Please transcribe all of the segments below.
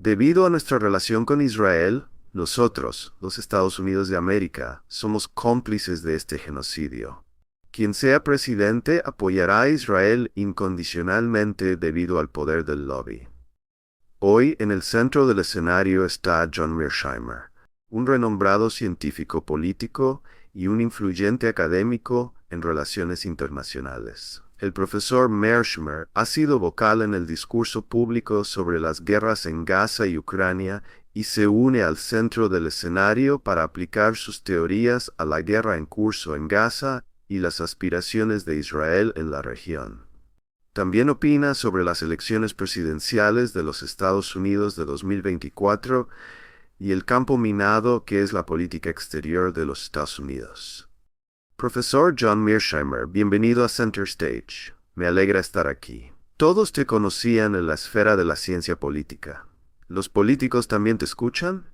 Debido a nuestra relación con Israel, nosotros, los Estados Unidos de América, somos cómplices de este genocidio. Quien sea presidente apoyará a Israel incondicionalmente debido al poder del lobby. Hoy en el centro del escenario está John Mearsheimer, un renombrado científico político y un influyente académico en relaciones internacionales. El profesor Mearsheimer ha sido vocal en el discurso público sobre las guerras en Gaza y Ucrania y se une al centro del escenario para aplicar sus teorías a la guerra en curso en Gaza y las aspiraciones de Israel en la región. También opina sobre las elecciones presidenciales de los Estados Unidos de 2024 y el campo minado que es la política exterior de los Estados Unidos. Profesor John Mearsheimer, bienvenido a Center Stage. Me alegra estar aquí. Todos te conocían en la esfera de la ciencia política. ¿Los políticos también te escuchan?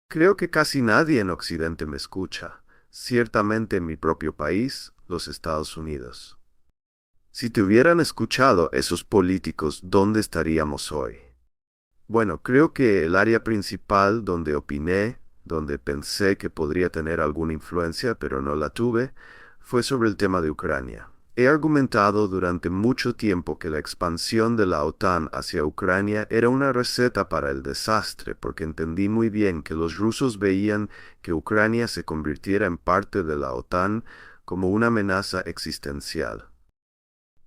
Creo que casi nadie en Occidente me escucha. Ciertamente en mi propio país, los Estados Unidos. Si te hubieran escuchado esos políticos, ¿dónde estaríamos hoy? Bueno, creo que el área principal donde opiné, donde pensé que podría tener alguna influencia, pero no la tuve, fue sobre el tema de Ucrania. He argumentado durante mucho tiempo que la expansión de la OTAN hacia Ucrania era una receta para el desastre, porque entendí muy bien que los rusos veían que Ucrania se convirtiera en parte de la OTAN como una amenaza existencial.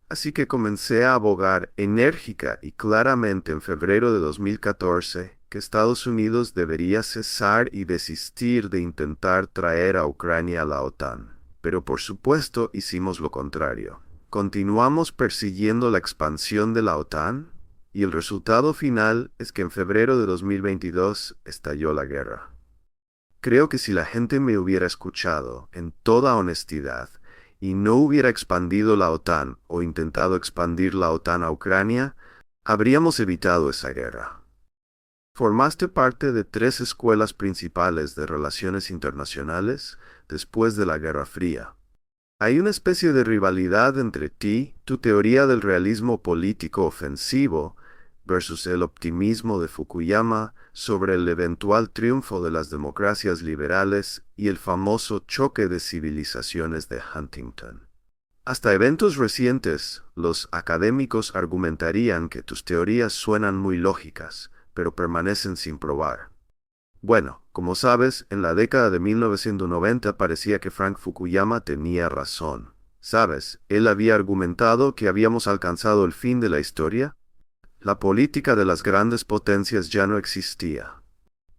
Así que comencé a abogar enérgica y claramente en febrero de 2014 que Estados Unidos debería cesar y desistir de intentar traer a Ucrania a la OTAN. Pero por supuesto hicimos lo contrario. Continuamos persiguiendo la expansión de la OTAN y el resultado final es que en febrero de 2022 estalló la guerra. Creo que si la gente me hubiera escuchado en toda honestidad, y no hubiera expandido la OTAN o intentado expandir la OTAN a Ucrania, habríamos evitado esa guerra. Formaste parte de 3 escuelas principales de relaciones internacionales después de la Guerra Fría. Hay una especie de rivalidad entre ti, tu teoría del realismo político ofensivo, versus el optimismo de Fukuyama sobre el eventual triunfo de las democracias liberales y el famoso choque de civilizaciones de Huntington. Hasta eventos recientes, los académicos argumentarían que tus teorías suenan muy lógicas, pero permanecen sin probar. Bueno, como sabes, en la década de 1990 parecía que Frank Fukuyama tenía razón. ¿Sabes? Él había argumentado que habíamos alcanzado el fin de la historia. La política de las grandes potencias ya no existía.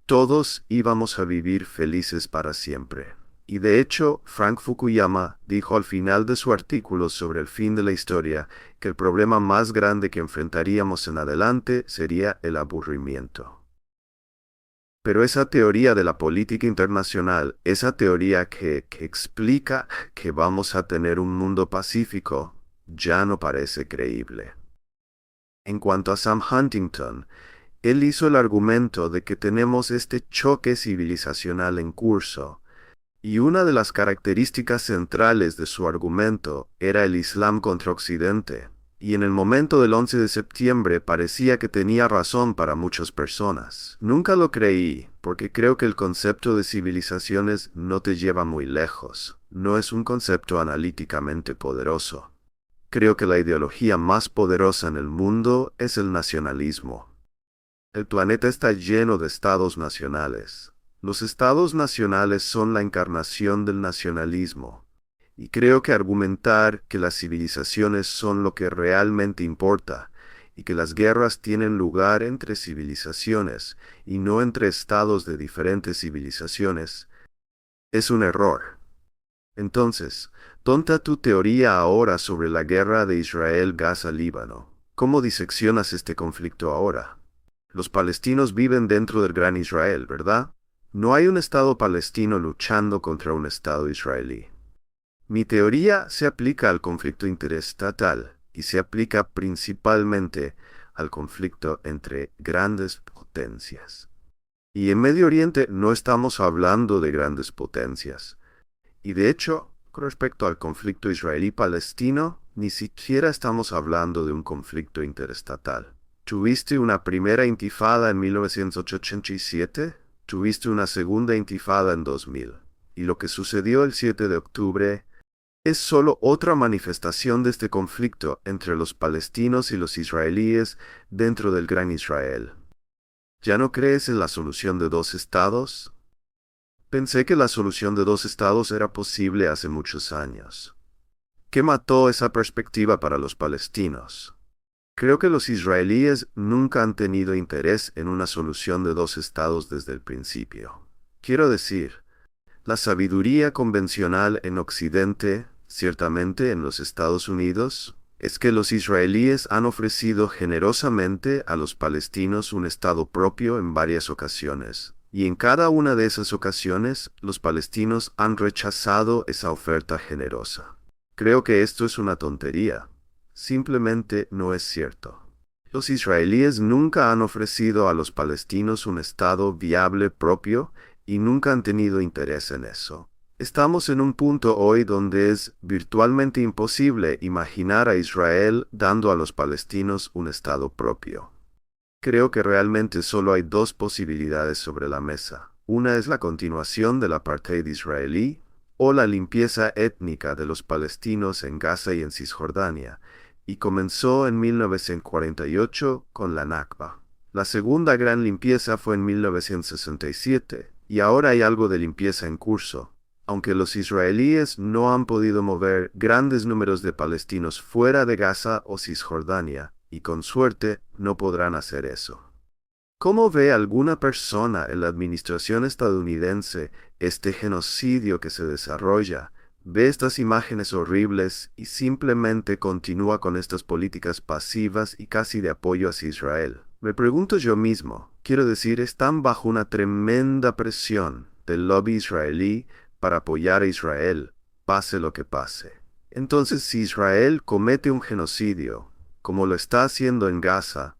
Todos íbamos a vivir felices para siempre. Y de hecho, Frank Fukuyama dijo al final de su artículo sobre el fin de la historia que el problema más grande que enfrentaríamos en adelante sería el aburrimiento. Pero esa teoría de la política internacional, esa teoría que explica que vamos a tener un mundo pacífico, ya no parece creíble. En cuanto a Sam Huntington, él hizo el argumento de que tenemos este choque civilizacional en curso, y una de las características centrales de su argumento era el Islam contra Occidente, y en el momento del 11 de septiembre parecía que tenía razón para muchas personas. Nunca lo creí, porque creo que el concepto de civilizaciones no te lleva muy lejos, no es un concepto analíticamente poderoso. Creo que la ideología más poderosa en el mundo es el nacionalismo. El planeta está lleno de estados nacionales. Los estados nacionales son la encarnación del nacionalismo. Y creo que argumentar que las civilizaciones son lo que realmente importa, y que las guerras tienen lugar entre civilizaciones y no entre estados de diferentes civilizaciones, es un error. Entonces, tonta tu teoría ahora sobre la guerra de Israel-Gaza-Líbano. ¿Cómo diseccionas este conflicto ahora? Los palestinos viven dentro del gran Israel, ¿verdad? No hay un Estado palestino luchando contra un Estado israelí. Mi teoría se aplica al conflicto interestatal y se aplica principalmente al conflicto entre grandes potencias. Y en Medio Oriente no estamos hablando de grandes potencias. Y de hecho, con respecto al conflicto israelí-palestino, ni siquiera estamos hablando de un conflicto interestatal. Tuviste una primera intifada en 1987, tuviste una segunda intifada en 2000, y lo que sucedió el 7 de octubre es solo otra manifestación de este conflicto entre los palestinos y los israelíes dentro del Gran Israel. ¿Ya no crees en la solución de dos estados? Pensé que la solución de dos estados era posible hace muchos años. ¿Qué mató esa perspectiva para los palestinos? Creo que los israelíes nunca han tenido interés en una solución de dos estados desde el principio. Quiero decir, la sabiduría convencional en Occidente, ciertamente en los Estados Unidos, es que los israelíes han ofrecido generosamente a los palestinos un estado propio en varias ocasiones, y en cada una de esas ocasiones los palestinos han rechazado esa oferta generosa. Creo que esto es una tontería. Simplemente no es cierto. Los israelíes nunca han ofrecido a los palestinos un estado viable propio y nunca han tenido interés en eso. Estamos en un punto hoy donde es virtualmente imposible imaginar a Israel dando a los palestinos un estado propio. Creo que realmente solo hay dos posibilidades sobre la mesa. Una es la continuación del apartheid israelí o la limpieza étnica de los palestinos en Gaza y en Cisjordania, y comenzó en 1948 con la Nakba. La segunda gran limpieza fue en 1967, y ahora hay algo de limpieza en curso. Aunque los israelíes no han podido mover grandes números de palestinos fuera de Gaza o Cisjordania, y con suerte no podrán hacer eso. ¿Cómo ve alguna persona en la administración estadounidense este genocidio que se desarrolla? Ve estas imágenes horribles y simplemente continúa con estas políticas pasivas y casi de apoyo hacia Israel. Me pregunto yo mismo, quiero decir, están bajo una tremenda presión del lobby israelí para apoyar a Israel, pase lo que pase. Entonces, si Israel comete un genocidio, como lo está haciendo en Gaza,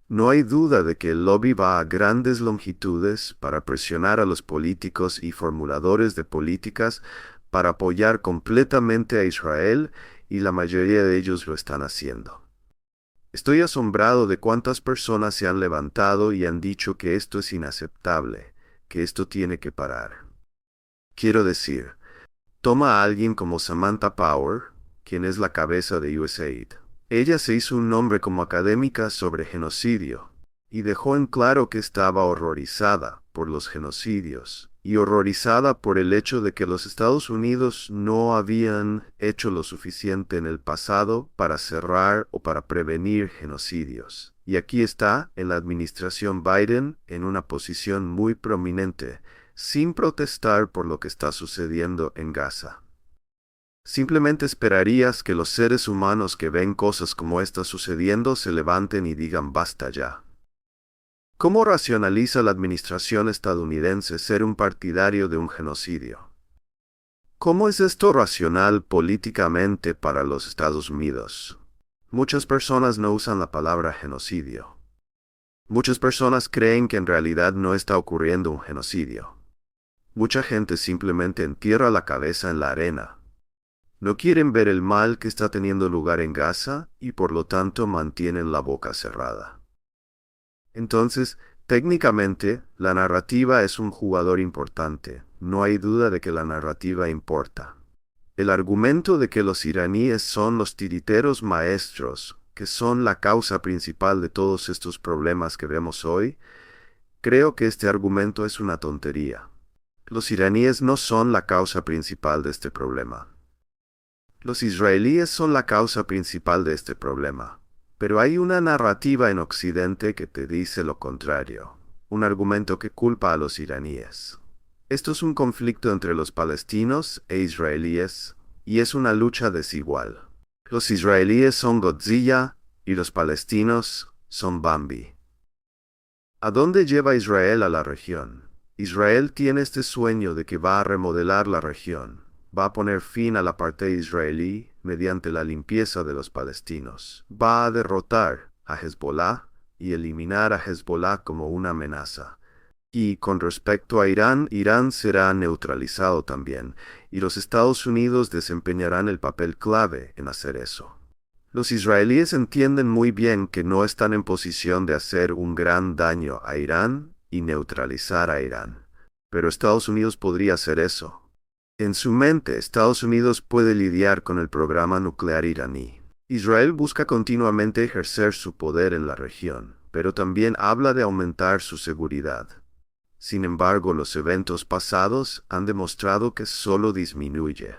no hay duda de que el lobby va a grandes longitudes para presionar a los políticos y formuladores de políticas para apoyar completamente a Israel, y la mayoría de ellos lo están haciendo. Estoy asombrado de cuántas personas se han levantado y han dicho que esto es inaceptable, que esto tiene que parar. Quiero decir, toma a alguien como Samantha Power, quien es la cabeza de USAID. Ella se hizo un nombre como académica sobre genocidio, y dejó en claro que estaba horrorizada por los genocidios, y horrorizada por el hecho de que los Estados Unidos no habían hecho lo suficiente en el pasado para cerrar o para prevenir genocidios. Y aquí está, en la administración Biden, en una posición muy prominente, sin protestar por lo que está sucediendo en Gaza. Simplemente esperarías que los seres humanos que ven cosas como estas sucediendo se levanten y digan basta ya. ¿Cómo racionaliza la administración estadounidense ser un partidario de un genocidio? ¿Cómo es esto racional políticamente para los Estados Unidos? Muchas personas no usan la palabra genocidio. Muchas personas creen que en realidad no está ocurriendo un genocidio. Mucha gente simplemente entierra la cabeza en la arena. No quieren ver el mal que está teniendo lugar en Gaza y por lo tanto mantienen la boca cerrada. Entonces, técnicamente, la narrativa es un jugador importante. No hay duda de que la narrativa importa. El argumento de que los iraníes son los titiriteros maestros, que son la causa principal de todos estos problemas que vemos hoy, creo que este argumento es una tontería. Los iraníes no son la causa principal de este problema. Los israelíes son la causa principal de este problema, pero hay una narrativa en Occidente que te dice lo contrario, un argumento que culpa a los iraníes. Esto es un conflicto entre los palestinos e israelíes, y es una lucha desigual. Los israelíes son Godzilla y los palestinos son Bambi. ¿A dónde lleva Israel a la región? Israel tiene este sueño de que va a remodelar la región. Va a poner fin al apartheid israelí mediante la limpieza de los palestinos. Va a derrotar a Hezbollah y eliminar a Hezbollah como una amenaza. Y con respecto a Irán, Irán será neutralizado también, y los Estados Unidos desempeñarán el papel clave en hacer eso. Los israelíes entienden muy bien que no están en posición de hacer un gran daño a Irán y neutralizar a Irán. Pero Estados Unidos podría hacer eso. En su mente, Estados Unidos puede lidiar con el programa nuclear iraní. Israel busca continuamente ejercer su poder en la región, pero también habla de aumentar su seguridad. Sin embargo, los eventos pasados han demostrado que solo disminuye.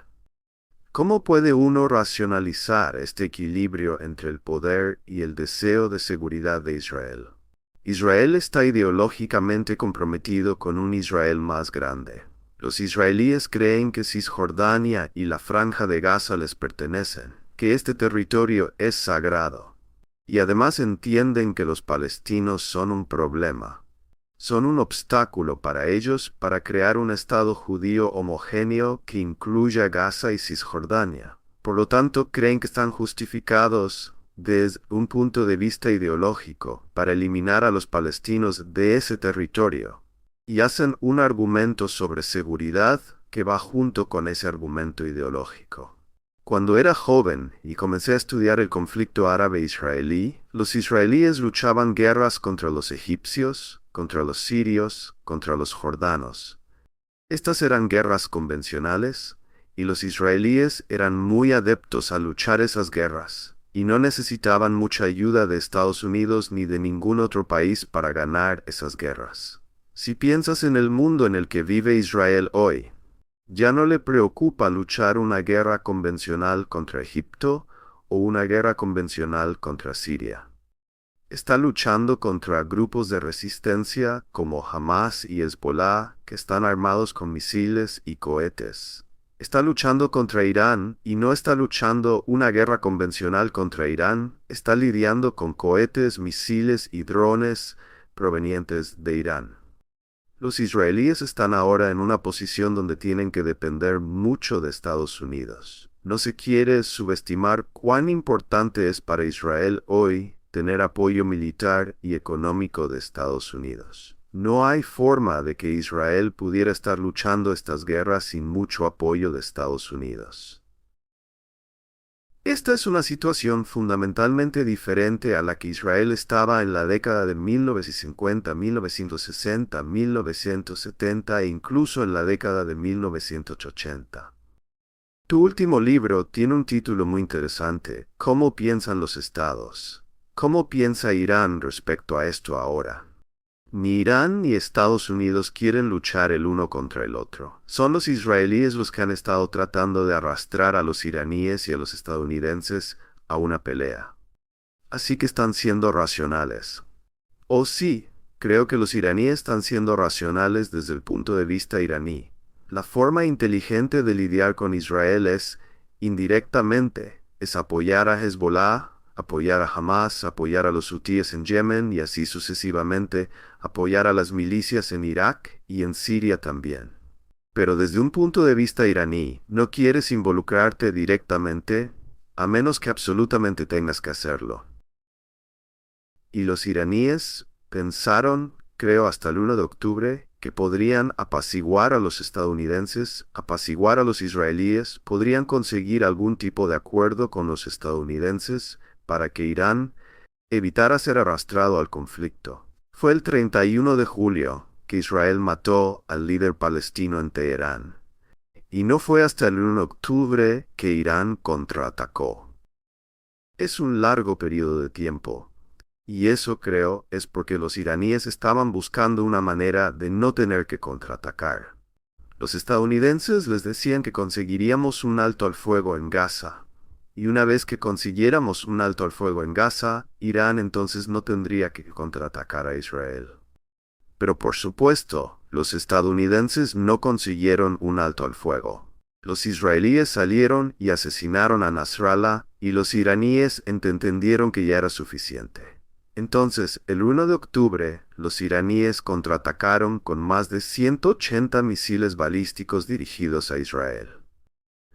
¿Cómo puede uno racionalizar este equilibrio entre el poder y el deseo de seguridad de Israel? Israel está ideológicamente comprometido con un Israel más grande. Los israelíes creen que Cisjordania y la Franja de Gaza les pertenecen, que este territorio es sagrado. Y además entienden que los palestinos son un problema. Son un obstáculo para ellos para crear un Estado judío homogéneo que incluya Gaza y Cisjordania. Por lo tanto, creen que están justificados desde un punto de vista ideológico para eliminar a los palestinos de ese territorio. Y hacen un argumento sobre seguridad que va junto con ese argumento ideológico. Cuando era joven y comencé a estudiar el conflicto árabe-israelí, los israelíes luchaban guerras contra los egipcios, contra los sirios, contra los jordanos. Estas eran guerras convencionales, y los israelíes eran muy adeptos a luchar esas guerras, y no necesitaban mucha ayuda de Estados Unidos ni de ningún otro país para ganar esas guerras. Si piensas en el mundo en el que vive Israel hoy, ya no le preocupa luchar una guerra convencional contra Egipto o una guerra convencional contra Siria. Está luchando contra grupos de resistencia como Hamas y Hezbollah que están armados con misiles y cohetes. Está luchando contra Irán y no está luchando una guerra convencional contra Irán, está lidiando con cohetes, misiles y drones provenientes de Irán. Los israelíes están ahora en una posición donde tienen que depender mucho de Estados Unidos. No se quiere subestimar cuán importante es para Israel hoy tener apoyo militar y económico de Estados Unidos. No hay forma de que Israel pudiera estar luchando estas guerras sin mucho apoyo de Estados Unidos. Esta es una situación fundamentalmente diferente a la que Israel estaba en la década de 1950, 1960, 1970 e incluso en la década de 1980. Tu último libro tiene un título muy interesante: ¿Cómo piensan los estados? ¿Cómo piensa Irán respecto a esto ahora? Ni Irán ni Estados Unidos quieren luchar el uno contra el otro. Son los israelíes los que han estado tratando de arrastrar a los iraníes y a los estadounidenses a una pelea. Así que están siendo racionales. Oh sí, creo que los iraníes están siendo racionales desde el punto de vista iraní. La forma inteligente de lidiar con Israel es, indirectamente, apoyar a Hezbollah, apoyar a Hamas, apoyar a los hutíes en Yemen y así sucesivamente, apoyar a las milicias en Irak y en Siria también. Pero desde un punto de vista iraní, no quieres involucrarte directamente, a menos que absolutamente tengas que hacerlo. Y los iraníes pensaron, creo hasta el 1 de octubre, que podrían apaciguar a los estadounidenses, apaciguar a los israelíes, podrían conseguir algún tipo de acuerdo con los estadounidenses para que Irán evitara ser arrastrado al conflicto. Fue el 31 de julio que Israel mató al líder palestino en Teherán. Y no fue hasta el 1 de octubre que Irán contraatacó. Es un largo periodo de tiempo. Y eso, creo, es porque los iraníes estaban buscando una manera de no tener que contraatacar. Los estadounidenses les decían que conseguiríamos un alto al fuego en Gaza. Y una vez que consiguiéramos un alto al fuego en Gaza, Irán entonces no tendría que contraatacar a Israel. Pero por supuesto, los estadounidenses no consiguieron un alto al fuego. Los israelíes salieron y asesinaron a Nasrallah, y los iraníes entendieron que ya era suficiente. Entonces, el 1 de octubre, los iraníes contraatacaron con más de 180 misiles balísticos dirigidos a Israel.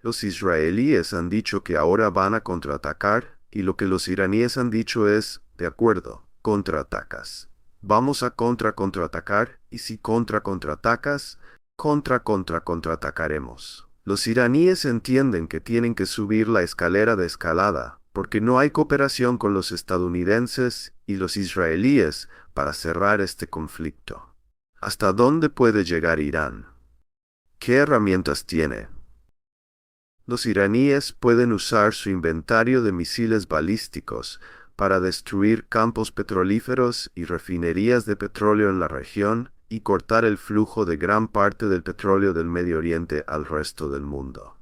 Los israelíes han dicho que ahora van a contraatacar, y lo que los iraníes han dicho es, de acuerdo, contraatacas. Vamos a contraatacar, y si contraatacas, contraatacaremos. Los iraníes entienden que tienen que subir la escalera de escalada, porque no hay cooperación con los estadounidenses y los israelíes para cerrar este conflicto. ¿Hasta dónde puede llegar Irán? ¿Qué herramientas tiene? Los iraníes pueden usar su inventario de misiles balísticos para destruir campos petrolíferos y refinerías de petróleo en la región y cortar el flujo de gran parte del petróleo del Medio Oriente al resto del mundo.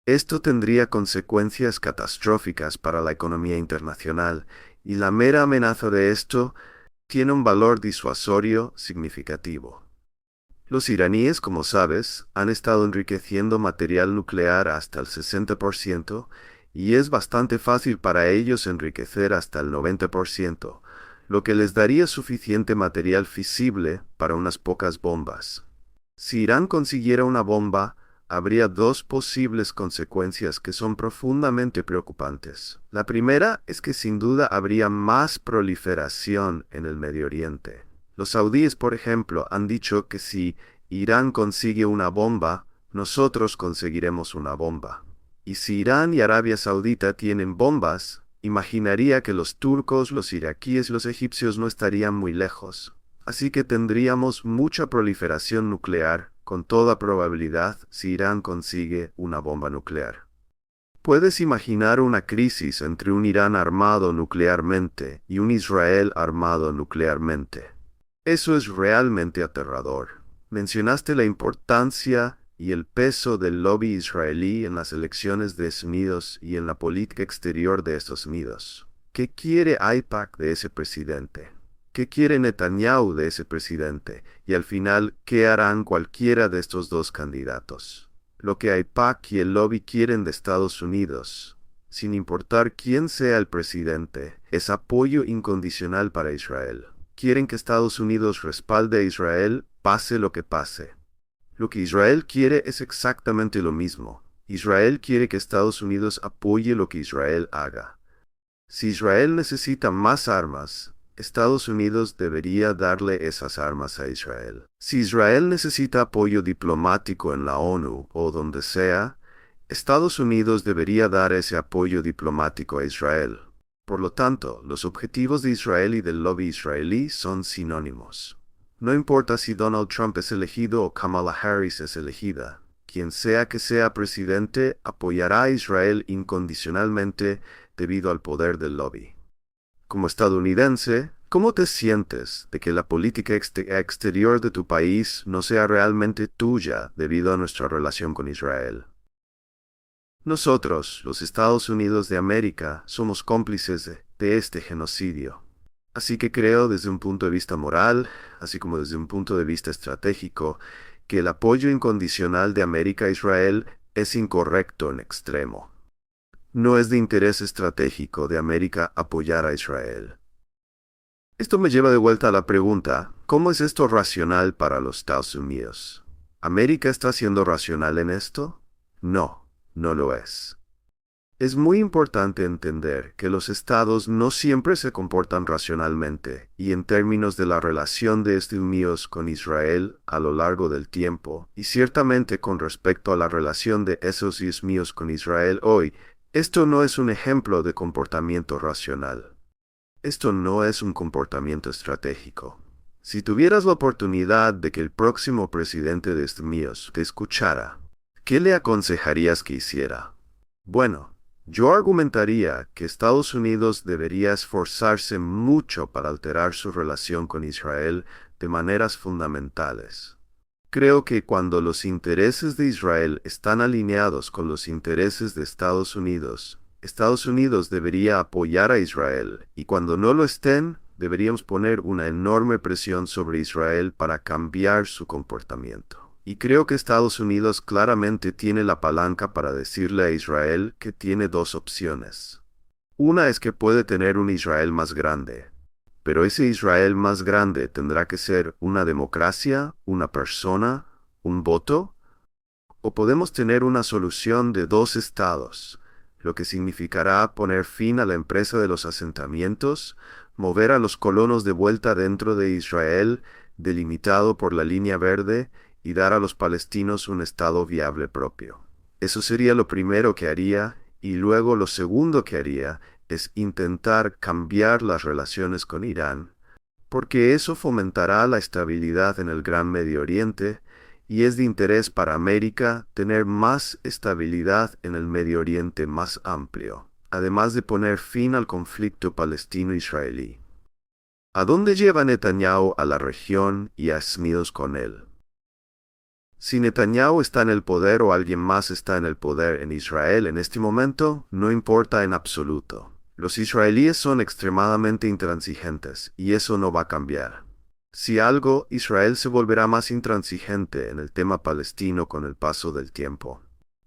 Esto tendría consecuencias catastróficas para la economía internacional, y la mera amenaza de esto tiene un valor disuasorio significativo. Los iraníes, como sabes, han estado enriqueciendo material nuclear hasta el 60%, y es bastante fácil para ellos enriquecer hasta el 90%, lo que les daría suficiente material fisible para unas pocas bombas. Si Irán consiguiera una bomba, habría dos posibles consecuencias que son profundamente preocupantes. La primera es que sin duda habría más proliferación en el Medio Oriente. Los saudíes, por ejemplo, han dicho que si Irán consigue una bomba, nosotros conseguiremos una bomba. Y si Irán y Arabia Saudita tienen bombas, imaginaría que los turcos, los iraquíes y los egipcios no estarían muy lejos. Así que tendríamos mucha proliferación nuclear, con toda probabilidad, si Irán consigue una bomba nuclear. ¿Puedes imaginar una crisis entre un Irán armado nuclearmente y un Israel armado nuclearmente? Eso es realmente aterrador. Mencionaste la importancia y el peso del lobby israelí en las elecciones de Estados Unidos y en la política exterior de Estados Unidos. ¿Qué quiere AIPAC de ese presidente? ¿Qué quiere Netanyahu de ese presidente? Y al final, ¿qué harán cualquiera de estos dos candidatos? Lo que AIPAC y el lobby quieren de Estados Unidos, sin importar quién sea el presidente, es apoyo incondicional para Israel. Quieren que Estados Unidos respalde a Israel, pase lo que pase. Lo que Israel quiere es exactamente lo mismo. Israel quiere que Estados Unidos apoye lo que Israel haga. Si Israel necesita más armas, Estados Unidos debería darle esas armas a Israel. Si Israel necesita apoyo diplomático en la ONU o donde sea, Estados Unidos debería dar ese apoyo diplomático a Israel. Por lo tanto, los objetivos de Israel y del lobby israelí son sinónimos. No importa si Donald Trump es elegido o Kamala Harris es elegida, quien sea que sea presidente apoyará a Israel incondicionalmente debido al poder del lobby. Como estadounidense, ¿cómo te sientes de que la política exterior de tu país no sea realmente tuya debido a nuestra relación con Israel? Nosotros, los Estados Unidos de América, somos cómplices de este genocidio. Así que creo desde un punto de vista moral, así como desde un punto de vista estratégico, que el apoyo incondicional de América a Israel es incorrecto en extremo. No es de interés estratégico de América apoyar a Israel. Esto me lleva de vuelta a la pregunta, ¿cómo es esto racional para los Estados Unidos? ¿América está siendo racional en esto? No, no lo es. Es muy importante entender que los estados no siempre se comportan racionalmente, y en términos de la relación de Estados Unidos con Israel a lo largo del tiempo, y ciertamente con respecto a la relación de esos Estados Unidos con Israel hoy, esto no es un ejemplo de comportamiento racional. Esto no es un comportamiento estratégico. Si tuvieras la oportunidad de que el próximo presidente de Estados Unidos te escuchara, ¿qué le aconsejarías que hiciera? Bueno, yo argumentaría que Estados Unidos debería esforzarse mucho para alterar su relación con Israel de maneras fundamentales. Creo que cuando los intereses de Israel están alineados con los intereses de Estados Unidos debería apoyar a Israel, y cuando no lo estén, deberíamos poner una enorme presión sobre Israel para cambiar su comportamiento. Y creo que Estados Unidos claramente tiene la palanca para decirle a Israel que tiene dos opciones. Una es que puede tener un Israel más grande, pero ese Israel más grande tendrá que ser una democracia, una persona, un voto, o podemos tener una solución de dos estados, lo que significará poner fin a la empresa de los asentamientos, mover a los colonos de vuelta dentro de Israel, delimitado por la línea verde, y dar a los palestinos un estado viable propio. Eso sería lo primero que haría, Y luego lo segundo que haría es intentar cambiar las relaciones con Irán, porque eso fomentará la estabilidad en el Gran Medio Oriente, y es de interés para América tener más estabilidad en el Medio Oriente más amplio, además de poner fin al conflicto palestino-israelí. ¿A dónde lleva Netanyahu a la región y a Estados Unidos con él? Si Netanyahu está en el poder o alguien más está en el poder en Israel en este momento, no importa en absoluto. Los israelíes son extremadamente intransigentes y eso no va a cambiar. Si algo, Israel se volverá más intransigente en el tema palestino con el paso del tiempo.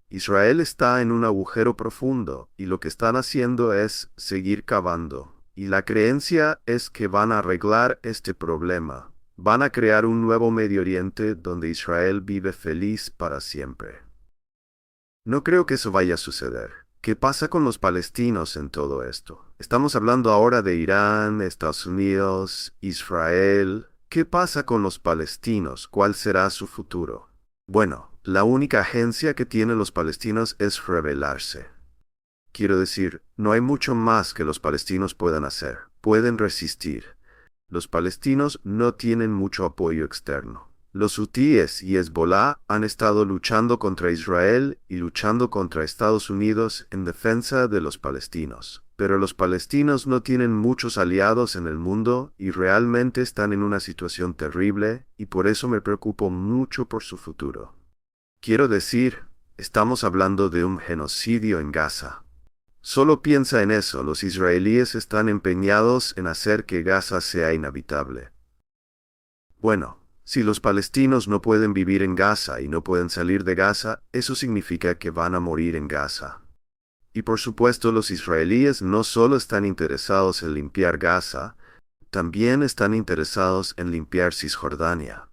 Israel está en un agujero profundo y lo que están haciendo es seguir cavando. Y la creencia es que van a arreglar este problema. Van a crear un nuevo Medio Oriente donde Israel vive feliz para siempre. No creo que eso vaya a suceder. ¿Qué pasa con los palestinos en todo esto? Estamos hablando ahora de Irán, Estados Unidos, Israel. ¿Qué pasa con los palestinos? ¿Cuál será su futuro? Bueno, la única agencia que tienen los palestinos es rebelarse. Quiero decir, no hay mucho más que los palestinos puedan hacer. Pueden resistir. Los palestinos no tienen mucho apoyo externo. Los hutíes y Hezbollah han estado luchando contra Israel y luchando contra Estados Unidos en defensa de los palestinos. Pero los palestinos no tienen muchos aliados en el mundo y realmente están en una situación terrible y por eso me preocupo mucho por su futuro. Quiero decir, estamos hablando de un genocidio en Gaza. Solo piensa en eso, los israelíes están empeñados en hacer que Gaza sea inhabitable. Bueno, si los palestinos no pueden vivir en Gaza y no pueden salir de Gaza, eso significa que van a morir en Gaza. Y por supuesto los israelíes no solo están interesados en limpiar Gaza, también están interesados en limpiar Cisjordania.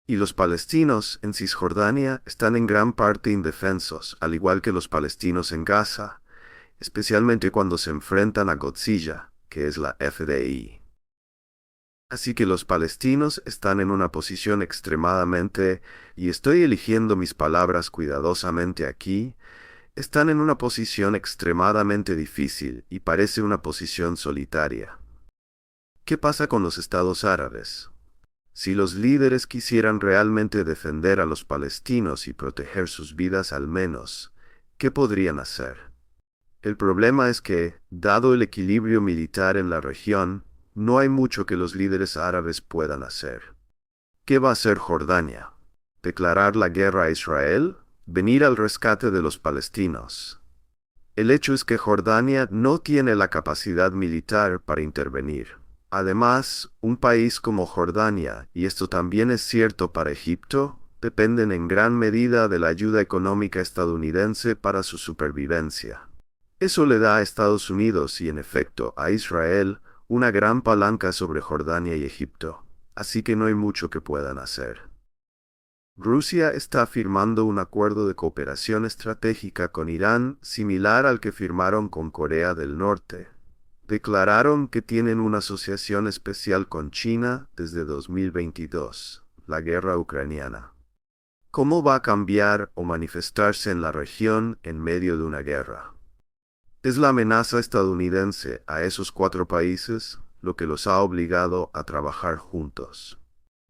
Y los palestinos en Cisjordania están en gran parte indefensos, al igual que los palestinos en Gaza, especialmente cuando se enfrentan a Godzilla, que es la FDI. Así que los palestinos están en una posición extremadamente, y estoy eligiendo mis palabras cuidadosamente aquí, están en una posición extremadamente difícil y parece una posición solitaria. ¿Qué pasa con los estados árabes? Si los líderes quisieran realmente defender a los palestinos y proteger sus vidas al menos, ¿qué podrían hacer? El problema es que, dado el equilibrio militar en la región, no hay mucho que los líderes árabes puedan hacer. ¿Qué va a hacer Jordania? ¿Declarar la guerra a Israel? ¿Venir al rescate de los palestinos? El hecho es que Jordania no tiene la capacidad militar para intervenir. Además, un país como Jordania, y esto también es cierto para Egipto, dependen en gran medida de la ayuda económica estadounidense para su supervivencia. Eso le da a Estados Unidos y, en efecto, a Israel una gran palanca sobre Jordania y Egipto, así que no hay mucho que puedan hacer. Rusia está firmando un acuerdo de cooperación estratégica con Irán similar al que firmaron con Corea del Norte. Declararon que tienen una asociación especial con China desde 2022, la guerra ucraniana. ¿Cómo va a cambiar o manifestarse en la región en medio de una guerra? Es la amenaza estadounidense a esos 4 países lo que los ha obligado a trabajar juntos.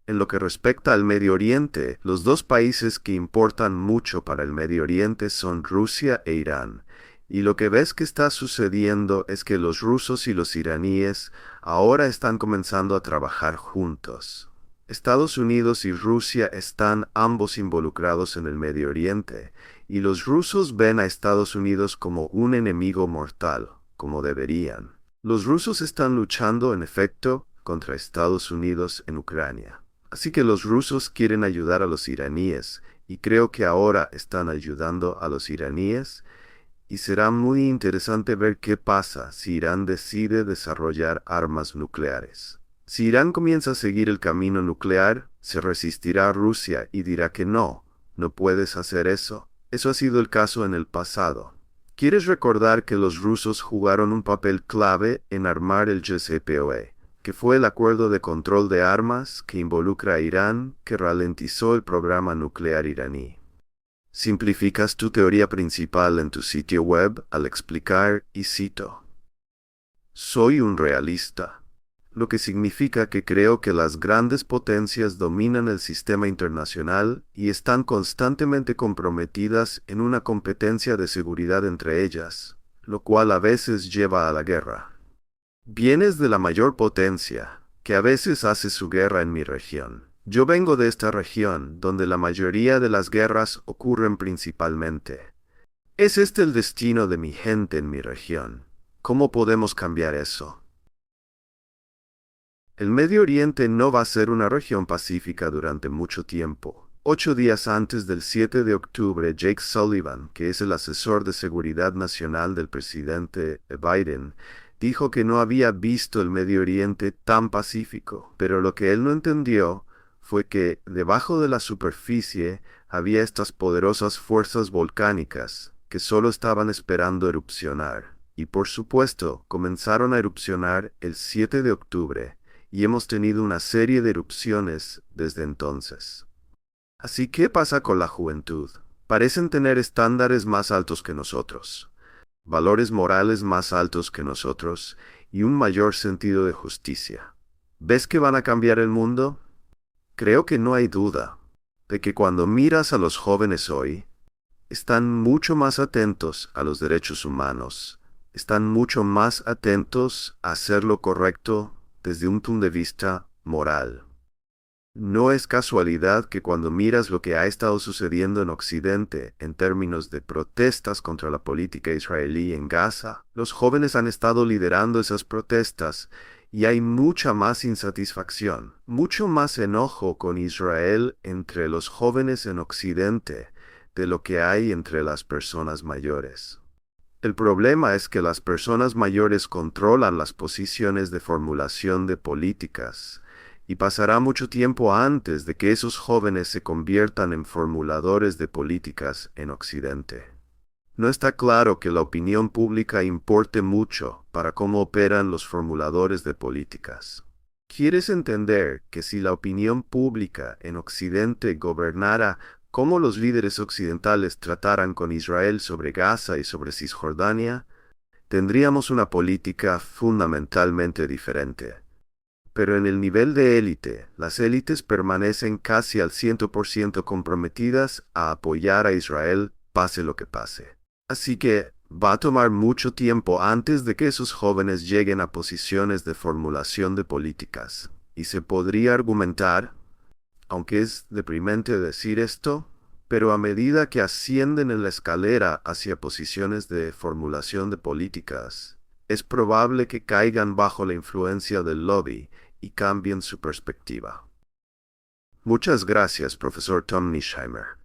En lo que respecta al Medio Oriente, los 2 países que importan mucho para el Medio Oriente son Rusia e Irán, y lo que ves que está sucediendo es que los rusos y los iraníes ahora están comenzando a trabajar juntos. Estados Unidos y Rusia están ambos involucrados en el Medio Oriente, y los rusos ven a Estados Unidos como un enemigo mortal, como deberían. Los rusos están luchando, en efecto, contra Estados Unidos en Ucrania. Así que los rusos quieren ayudar a los iraníes, y creo que ahora están ayudando a los iraníes, y será muy interesante ver qué pasa si Irán decide desarrollar armas nucleares. Si Irán comienza a seguir el camino nuclear, se resistirá a Rusia y dirá que no puedes hacer eso. Eso ha sido el caso en el pasado. ¿Quieres recordar que los rusos jugaron un papel clave en armar el JCPOA, que fue el acuerdo de control de armas que involucra a Irán, que ralentizó el programa nuclear iraní? Simplificas tu teoría principal en tu sitio web al explicar, y cito: soy un realista, lo que significa que creo que las grandes potencias dominan el sistema internacional y están constantemente comprometidas en una competencia de seguridad entre ellas, lo cual a veces lleva a la guerra. Vienes de la mayor potencia, que a veces hace su guerra en mi región. Yo vengo de esta región, donde la mayoría de las guerras ocurren principalmente. ¿Es este el destino de mi gente en mi región? ¿Cómo podemos cambiar eso? El Medio Oriente no va a ser una región pacífica durante mucho tiempo. 8 días antes del 7 de octubre, Jake Sullivan, que es el asesor de seguridad nacional del presidente Biden, dijo que no había visto el Medio Oriente tan pacífico, pero lo que él no entendió fue que debajo de la superficie había estas poderosas fuerzas volcánicas que solo estaban esperando erupcionar. Y por supuesto, comenzaron a erupcionar el 7 de octubre, y hemos tenido una serie de erupciones desde entonces. Así, ¿qué pasa con la juventud? Parecen tener estándares más altos que nosotros, valores morales más altos que nosotros y un mayor sentido de justicia. ¿Ves que van a cambiar el mundo? Creo que no hay duda de que cuando miras a los jóvenes hoy, están mucho más atentos a los derechos humanos, están mucho más atentos a hacer lo correcto desde un punto de vista moral. No es casualidad que cuando miras lo que ha estado sucediendo en Occidente en términos de protestas contra la política israelí en Gaza, los jóvenes han estado liderando esas protestas y hay mucha más insatisfacción, mucho más enojo con Israel entre los jóvenes en Occidente de lo que hay entre las personas mayores. El problema es que las personas mayores controlan las posiciones de formulación de políticas, y pasará mucho tiempo antes de que esos jóvenes se conviertan en formuladores de políticas en Occidente. No está claro que la opinión pública importe mucho para cómo operan los formuladores de políticas. ¿Quieres entender que si la opinión pública en Occidente gobernara cómo los líderes occidentales trataran con Israel sobre Gaza y sobre Cisjordania, tendríamos una política fundamentalmente diferente? Pero en el nivel de élite, las élites permanecen casi al 100% comprometidas a apoyar a Israel, pase lo que pase. Así que va a tomar mucho tiempo antes de que esos jóvenes lleguen a posiciones de formulación de políticas. Y se podría argumentar, aunque es deprimente decir esto, pero a medida que ascienden en la escalera hacia posiciones de formulación de políticas, es probable que caigan bajo la influencia del lobby y cambien su perspectiva. Muchas gracias, profesor Tom Niesheimer.